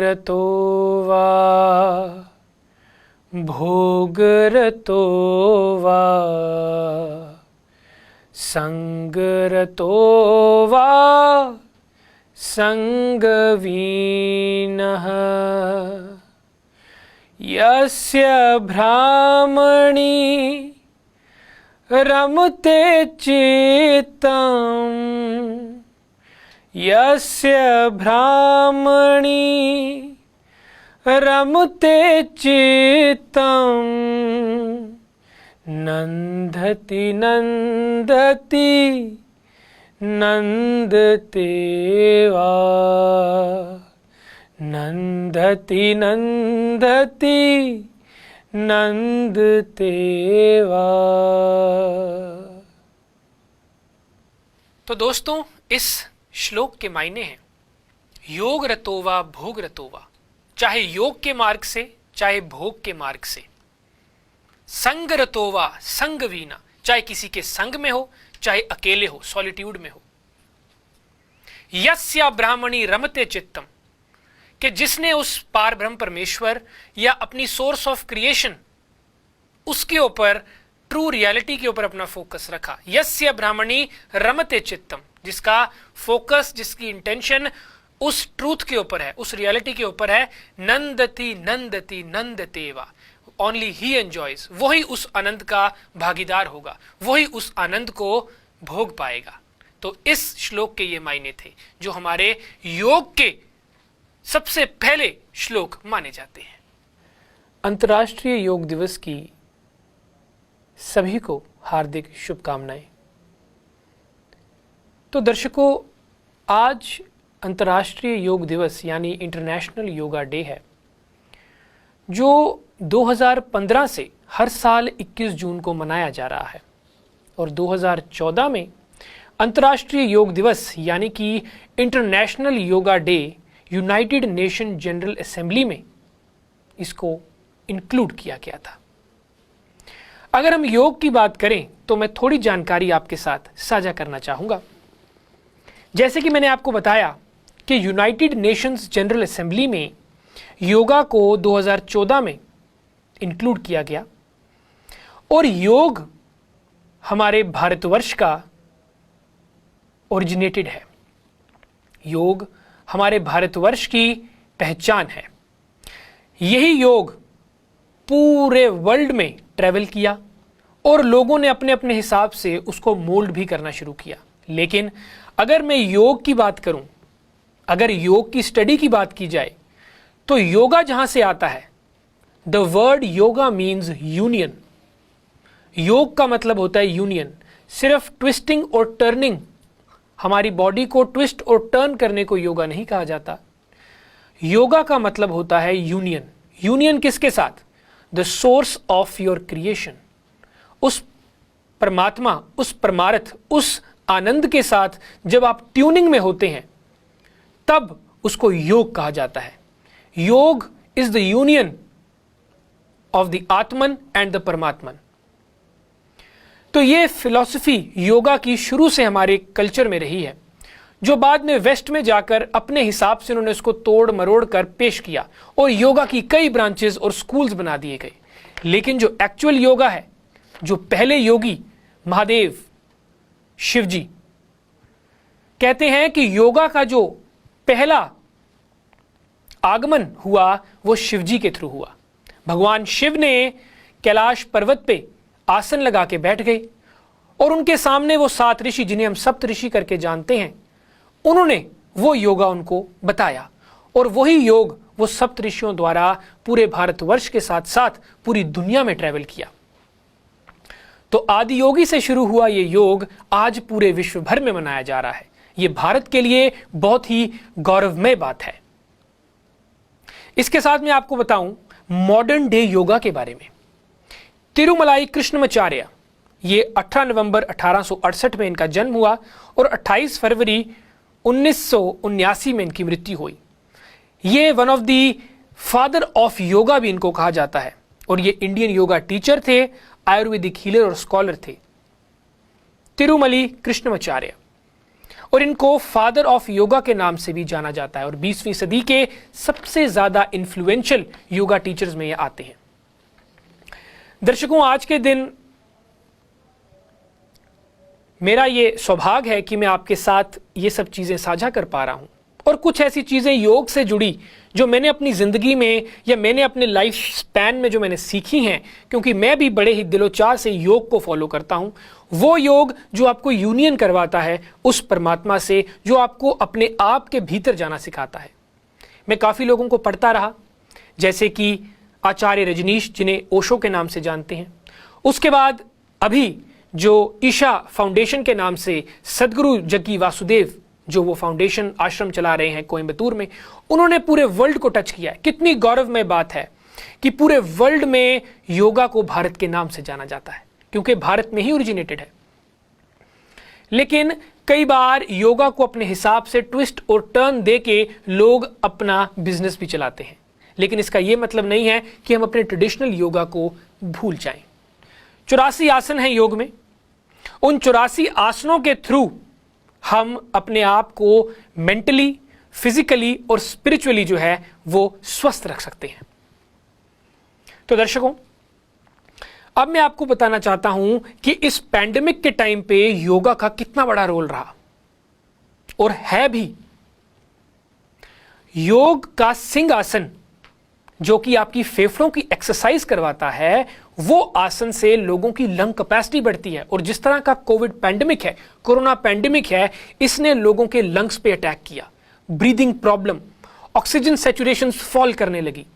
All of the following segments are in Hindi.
योगरतो वा भोगरतो वा संगरतो वा संगवीनः यस्य भ्रामणि रमते चित्तम् यस्य भ्रामणि रमते चित्तम् नंदति नंदति नंदते वा नंदति नंदति नंदते वा। तो दोस्तों, इस श्लोक के मायने हैं योग रतो वा भोग रतो वा, चाहे योग के मार्ग से चाहे भोग के मार्ग से, संग रतो वा संग वीना, चाहे किसी के संग में हो चाहे अकेले हो, सॉलिट्यूड में हो, यस्या ब्राह्मणी रमते चित्तम, कि जिसने उस पार ब्रह्म परमेश्वर या अपनी सोर्स ऑफ क्रिएशन उसके ऊपर, ट्रू रियलिटी के ऊपर अपना फोकस रखा। यस्य ब्राह्मणी रमते चित्तम, जिसका फोकस, जिसकी इंटेंशन उस ट्रूथ के ऊपर है, उस रियलिटी के ऊपर है, नंदति नंदति नंदतेवा, ओनली ही एंजॉयज, वही उस आनंद का भागीदार होगा, वही उस आनंद को भोग पाएगा। तो इस श्लोक के ये मायने थे जो हमारे योग के सबसे पहले श्लोक माने जाते हैं। अंतर्राष्ट्रीय योग दिवस की सभी को हार्दिक शुभकामनाएं। तो दर्शकों, आज अंतर्राष्ट्रीय योग दिवस यानी इंटरनेशनल योगा डे है, जो 2015 से हर साल 21 जून को मनाया जा रहा है और 2014 में अंतर्राष्ट्रीय योग दिवस यानी कि international yoga day United nation general assembly में इसको इंक्लूड किया गया था। अगर हम योग की बात करें तो मैं थोड़ी जानकारी आपके साथ साझा करना चाहूँगा। जैसे कि मैंने आपको बताया कि यूनाइटेड नेशंस जनरल असेंबली में योगा को 2014 में इंक्लूड किया गया और योग हमारे भारतवर्ष का ओरिजिनेटेड है। योग हमारे भारतवर्ष की पहचान है। यही योग पूरे वर्ल्ड में ट्रैवल किया और लोगों ने अपने अपने हिसाब से उसको मोल्ड भी करना शुरू किया। लेकिन अगर मैं योग की बात करूं, अगर योग की स्टडी की बात की जाए, तो योगा जहां से आता है, the word yoga means union. योग का मतलब होता है यूनियन। सिर्फ ट्विस्टिंग और टर्निंग, हमारी बॉडी को ट्विस्ट और टर्न करने को योगा नहीं कहा जाता। योगा का मतलब होता है यूनियन। यूनियन किसके साथ? The source of your creation, उस परमात्मा, उस परमार्थ, उस आनंद के साथ जब आप ट्यूनिंग में होते हैं तब उसको योग कहा जाता है। योग is the union of the Atman and the परमात्मन। तो ये फिलॉसफी योगा की शुरू से हमारे कल्चर में रही है, जो बाद में वेस्ट में जाकर अपने हिसाब से उन्होंने इसको तोड़ मरोड़ कर पेश किया और योगा की कई ब्रांचेस और स्कूल्स बना दिए गए। लेकिन जो एक्चुअल योगा है, जो पहले योगी महादेव शिव जी कहते हैं कि योगा का जो पहला आगमन हुआ वो शिव जी के थ्रू हुआ। भगवान शिव ने कैलाश पर्वत पे आसन लगा के बैठ गए और उनके सामने वो 7 ऋषि, जिन्हें हम सप्त ऋषि करके जानते हैं, उन्होंने वो योगा उनको बताया और वही योग वो सप्त ऋषियों द्वारा पूरे भारतवर्ष के साथ साथ पूरी दुनिया में ट्रैवल किया। तो आदि योगी से शुरू हुआ ये योग आज पूरे विश्व भर में मनाया जा रहा है। ये भारत के लिए बहुत ही गौरवमय बात है। इसके साथ मैं आपको बताऊं मॉडर्न डे योगा के बारे में। तिरुमलाई कृष्णमाचार्य, ये 18 नवंबर 1868 में इनका जन्म हुआ और 28 फरवरी 1979 में इनकी मृत्यु हुई। ये one of the father of yoga भी इनको कहा जाता है और ये इंडियन योगा टीचर थे, आयुर्वेदिक हीलर और स्कॉलर थे, तिरुमली कृष्णमाचार्य। और इनको फादर ऑफ योगा के नाम से भी जाना जाता है और 20वीं सदी के सबसे ज्यादा इन्फ्लुएंशियल योगा टीचर्स में ये आते हैं। दर्शकों, आज के दिन मेरा ये सौभाग्य है कि मैं आपके साथ ये सब चीजें साझा कर पा रहा हूं और कुछ ऐसी चीजें योग से जुड़ी जो मैंने अपनी जिंदगी में या मैंने अपने लाइफ स्पैन में जो मैंने सीखी हैं, क्योंकि मैं भी बड़े ही दिलोचार से योग को फॉलो करता हूं। वो योग जो आपको यूनियन करवाता है उस परमात्मा से, जो आपको अपने आप के भीतर जाना सिखाता है। मैं काफी लोगों को पढ़ता रहा, जैसे कि आचार्य रजनीश, जिन्हें ओशो के नाम से जानते हैं। उसके बाद अभी जो ईशा फाउंडेशन के नाम से सदगुरु जग्गी वासुदेव, जो वो फाउंडेशन आश्रम चला रहे हैं कोयम्बतूर में, उन्होंने पूरे वर्ल्ड को टच किया है। कितनी गौरवमय बात है कि पूरे वर्ल्ड में योगा को भारत के नाम से जाना जाता है, क्योंकि भारत में ही ओरिजिनेटेड है। लेकिन कई बार योगा को अपने हिसाब से ट्विस्ट और टर्न दे के लोग अपना बिजनेस भी चलाते हैं, लेकिन इसका यह मतलब नहीं है कि हम अपने ट्रेडिशनल योगा को भूल जाएं। 84 आसन हैं योग में। उन 84 आसनों के थ्रू हम अपने आप को मेंटली, फिजिकली और स्पिरिचुअली जो है वो स्वस्थ रख सकते हैं। तो दर्शकों, अब मैं आपको बताना चाहता हूं कि इस पैंडेमिक के टाइम पे योगा का कितना बड़ा रोल रहा और है भी। योग का सिंह आसन, जो कि आपकी फेफड़ों की एक्सरसाइज करवाता है, वो आसन से लोगों की लंग कैपेसिटी बढ़ती है। और जिस तरह का कोविड पैंडेमिक है, कोरोना पैंडेमिक है, इसने लोगों के लंग्स पे अटैक किया, breathing problem, oxygen saturation fall करने लगी।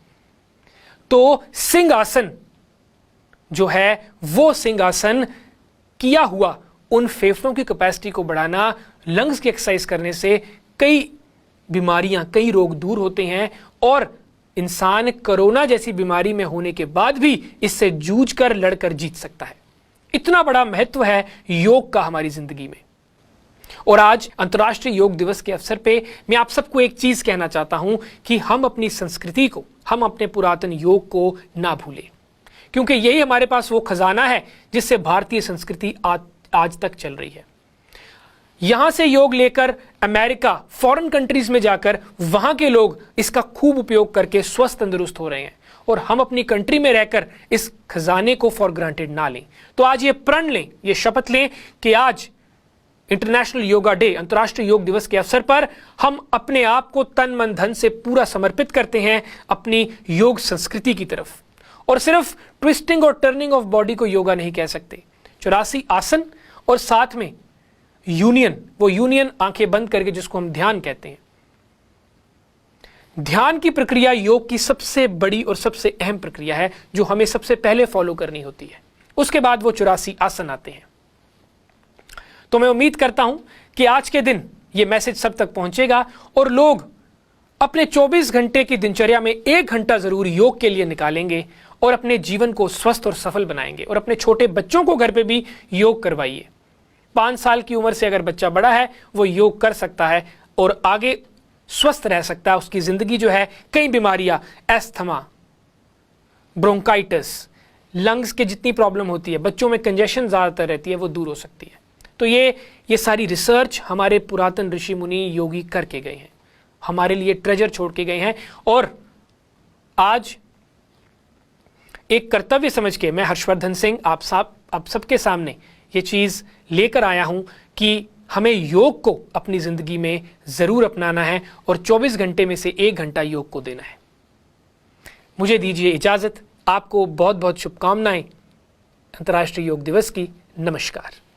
तो सिंह आसन जो है, वो सिंह आसन किया हुआ उन फेफड़ों की कैपेसिटी को बढ़ाना, लंग्स की एक्सरसाइज करने से कई बीमारियां, कई रोग दूर होते हैं और इंसान कोरोना जैसी बीमारी में होने के बाद भी इससे जूझकर लड़कर जीत सकता है। इतना बड़ा महत्व है योग का हमारी जिंदगी में। और आज अंतर्राष्ट्रीय योग दिवस के अवसर पे मैं आप सबको एक चीज कहना चाहता हूं कि हम अपनी संस्कृति को, हम अपने पुरातन योग को ना भूलें, क्योंकि यही हमारे पास वो खजाना है जिससे भारतीय संस्कृति आज तक चल रही है। यहां से योग लेकर अमेरिका, फॉरेन कंट्रीज में जाकर वहां के लोग इसका खूब उपयोग करके स्वस्थ तंदुरुस्त हो रहे हैं, और हम अपनी कंट्री में रहकर इस खजाने को फॉर ग्रांटेड ना लें। तो आज ये प्रण लें, ये शपथ लें कि आज इंटरनेशनल योगा डे, अंतर्राष्ट्रीय योग दिवस के अवसर पर हम अपने आप को तन मन धन से पूरा समर्पित करते हैं अपनी योग संस्कृति की तरफ। और सिर्फ ट्विस्टिंग और टर्निंग ऑफ बॉडी को योगा नहीं कह सकते। 84 आसन और साथ में यूनियन, वो यूनियन आंखें बंद करके जिसको हम ध्यान कहते हैं। ध्यान की प्रक्रिया योग की सबसे बड़ी और सबसे अहम प्रक्रिया है जो हमें सबसे पहले फॉलो करनी होती है। उसके बाद वो 84 आसन आते हैं। तो मैं उम्मीद करता हूं कि आज के दिन ये मैसेज सब तक पहुंचेगा और लोग अपने 24 घंटे की दिनचर्या में 1 घंटा जरूर योग के लिए निकालेंगे और अपने जीवन को स्वस्थ और सफल बनाएंगे। और अपने छोटे बच्चों को घर पे भी योग करवाइए। 5 साल की उम्र से अगर बच्चा बड़ा है वो योग कर सकता है और आगे स्वस्थ रह सकता है। उसकी जिंदगी जो है, कई बीमारियां, एस्थमा, ब्रोंकाइटिस, लंग्स के जितनी प्रॉब्लम होती है, बच्चों में कंजेशन ज्यादातर रहती है, वो दूर हो सकती है। तो ये सारी रिसर्च हमारे पुरातन ऋषि मुनि योगी करके गए हैं, हमारे लिए ट्रेजर छोड़ के गए हैं। और आज एक कर्तव्य समझ के मैं हर्षवर्धन सिंह आप सबके सामने ये चीज लेकर आया हूं कि हमें योग को अपनी जिंदगी में जरूर अपनाना है और 24 घंटे में से 1 घंटा योग को देना है। मुझे दीजिए इजाजत। आपको बहुत बहुत शुभकामनाएं अंतर्राष्ट्रीय योग दिवस की। नमस्कार।